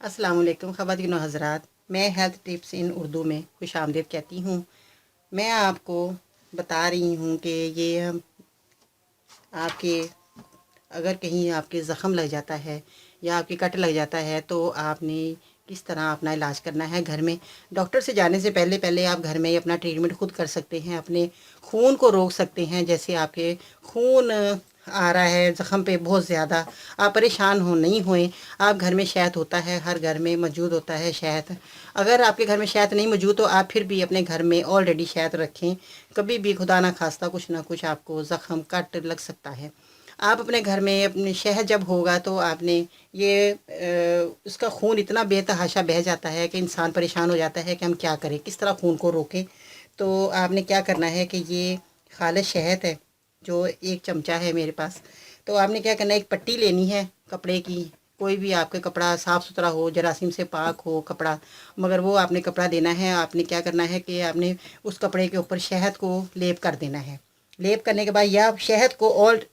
अस्सलाम वालेकुम ख़वातीन व हज़रात। मैं हेल्थ टिप्स इन उर्दू में खुश आमदीद कहती हूँ। मैं आपको बता रही हूँ कि ये आपके अगर कहीं आपके ज़ख़म लग जाता है या आपके कट लग जाता है तो आपने किस तरह अपना इलाज करना है घर में। डॉक्टर से जाने से पहले पहले आप घर में ही अपना ट्रीटमेंट खुद कर सकते हैं। अपने खून को रोक सकते हैं। जैसे आपके खून आ रहा है ज़ख़म पे बहुत ज़्यादा, आप परेशान हो नहीं हुए। आप घर में शहद होता है, हर घर में मौजूद होता है शहद। अगर आपके घर में शहद नहीं मौजूद तो आप फिर भी अपने घर में ऑलरेडी शहद रखें। कभी भी खुदा ना खास्ता कुछ ना कुछ आपको ज़ख़म कट लग सकता है। आप अपने घर में अपने शहद जब होगा तो आपने ये उसका खून इतना बेतहाशा बह जाता है कि इंसान परेशान हो जाता है कि हम क्या करें, किस तरह खून को रोकें। तो आपने क्या करना है कि ये खालिश शहद है जो एक चमचा है मेरे पास। तो आपने क्या करना है, एक पट्टी लेनी है कपड़े की। कोई भी आपके कपड़ा साफ़ सुथरा हो, जरासीम से पाक हो कपड़ा, मगर वो आपने कपड़ा देना है। आपने क्या करना है कि आपने उस कपड़े के ऊपर शहद को लेप कर देना है। लेप करने के बाद या शहद को और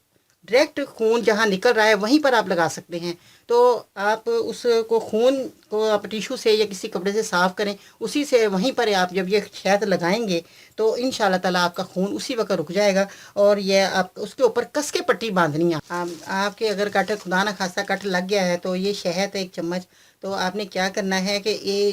डायरेक्ट खून जहाँ निकल रहा है वहीं पर आप लगा सकते हैं। तो आप उसको खून को आप टिशू से या किसी कपड़े से साफ़ करें, उसी से वहीं पर आप जब ये शहद लगाएंगे तो इंशाल्लाह ताला आपका खून उसी वक्त रुक जाएगा। और ये आप उसके ऊपर कस के पट्टी बांधनी है। आपके अगर कट खुदा न खास्ता कट लग गया है तो ये शहद है एक चम्मच। तो आपने क्या करना है कि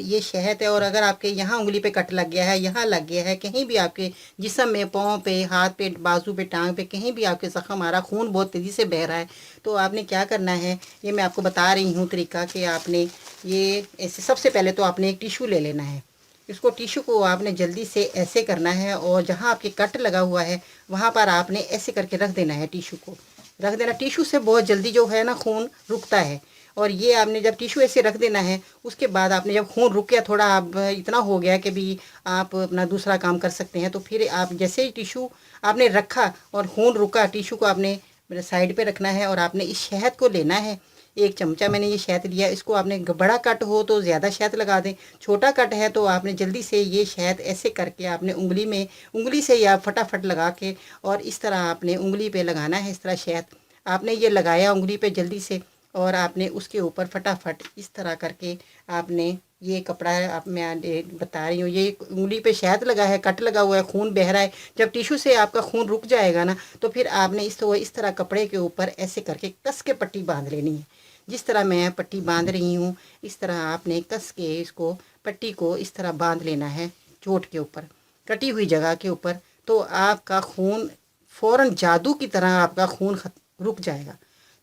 ये शहद है, और अगर आपके यहाँ उंगली पे कट लग गया है, यहाँ लग गया है, कहीं भी आपके जिस्म में, पाँव पे, हाथ पे, बाजू पे, टांग पे, कहीं भी आपके ज़ख़म आ रहा, खून बहुत तेज़ी से बह रहा है, तो आपने क्या करना है, ये मैं आपको बता रही हूँ तरीका कि आपने ये ऐसे सबसे पहले तो आपने एक टिशू ले लेना है। इसको टिशू को आपने जल्दी से ऐसे करना है और जहाँ आपके कट लगा हुआ है वहाँ पर आपने ऐसे करके रख देना है। टिशू को रख देना, टिशू से बहुत जल्दी जो है ना खून रुकता है। और ये आपने जब टिशू ऐसे रख देना है, उसके बाद आपने जब खून रुक गया थोड़ा, आप इतना हो गया कि भी आप अपना दूसरा काम कर सकते हैं, तो फिर आप जैसे ही टिशू आपने रखा और खून रुका, टिशू को आपने साइड पे रखना है और आपने इस शहद को लेना है। एक चमचा मैंने ये शहद लिया। इसको आपने बड़ा कट हो तो ज़्यादा शहद लगा दें, छोटा कट है तो आपने जल्दी से ये शहद ऐसे करके आपने उंगली से या फटाफट लगा के, और इस तरह आपने उंगली पे लगाना है। इस तरह शहद आपने ये लगाया उंगली पे जल्दी से, और आपने उसके ऊपर फटाफट इस तरह करके आपने ये कपड़ा आप मैं बता रही हूँ, ये उंगली पे शहद लगा है, कट लगा हुआ है, खून बह रहा है। जब टिशू से आपका खून रुक जाएगा ना, तो फिर आपने इस तरह कपड़े के ऊपर ऐसे करके कस के पट्टी बांध लेनी है। जिस तरह मैं पट्टी बांध रही हूँ इस तरह आपने कस के इसको पट्टी को इस तरह बांध लेना है चोट के ऊपर, कटी हुई जगह के ऊपर। तो आपका खून फ़ौरन जादू की तरह आपका खून रुक जाएगा।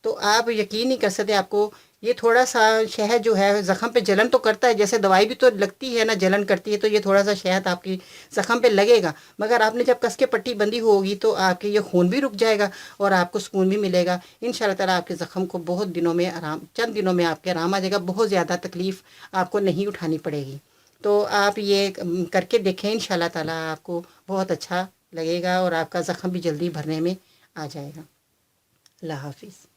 तो आप यकीन नहीं कर सकते। आपको ये थोड़ा सा शहद जो है ज़ख़म पे जलन तो करता है, जैसे दवाई भी तो लगती है ना, जलन करती है, तो ये थोड़ा सा शहद आपकी ज़ख़म पे लगेगा, मगर आपने जब कस के पट्टी बंदी होगी तो आपके ये खून भी रुक जाएगा और आपको सुकून भी मिलेगा। इंशाल्लाह ताला आपके ज़ख़म को बहुत दिनों में आराम, चंद दिनों में आपके आराम आ जाएगा। बहुत ज़्यादा तकलीफ़ आपको नहीं उठानी पड़ेगी। तो आप ये करके देखें, इंशाल्लाह ताला आपको बहुत अच्छा लगेगा और आपका ज़ख़म भी जल्दी भरने में आ जाएगा। अल्लाह हाफ़िज़।